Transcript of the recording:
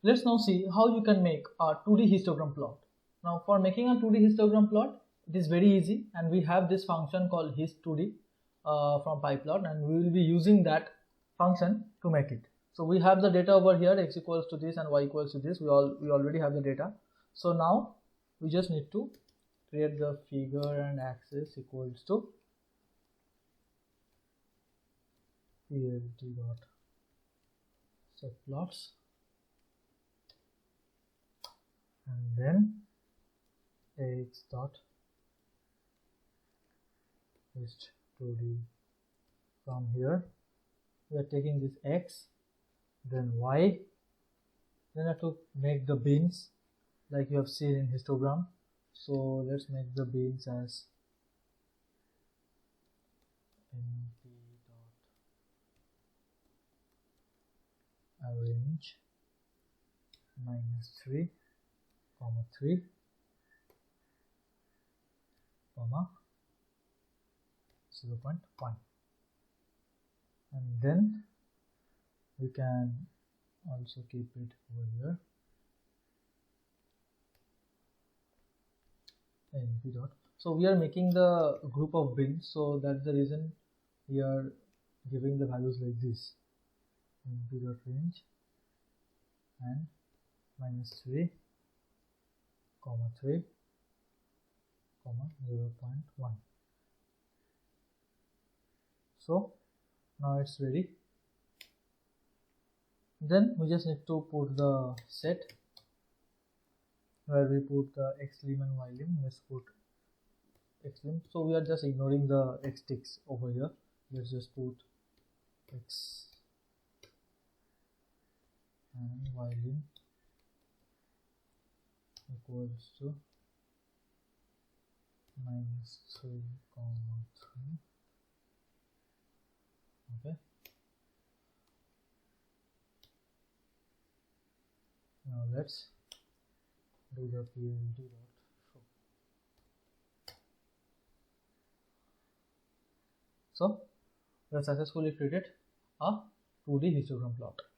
Let's now see how you can make a 2D histogram plot. Now for making a 2D histogram plot, it is very easy, and we have this function called hist2d from pyplot, and we will be using that function to make it. So we have the data over here, x equals to this and y equals to this. We already have the data. So now we just need to create the figure and axis equals to plt dot set plots, and then x dot hist2d. From here we are taking this x, then y, then I have to make the bins like you have seen in histogram. So let's make the bins as np dot arrange -3, 3, 0.1, and then we can also keep it over here np dot. So we are making the group of bins, so that's the reason we are giving the values like this: np dot range and -3, 3, 0.1. So now it's ready. Then we just need to put the set where we put the x lim and y lim. Let's put x lim. So we are just ignoring the x ticks over here. Let's just put x and y lim equals to -3, 3. Okay. Now let's do the plt dot show. So we have successfully created a 2D histogram plot.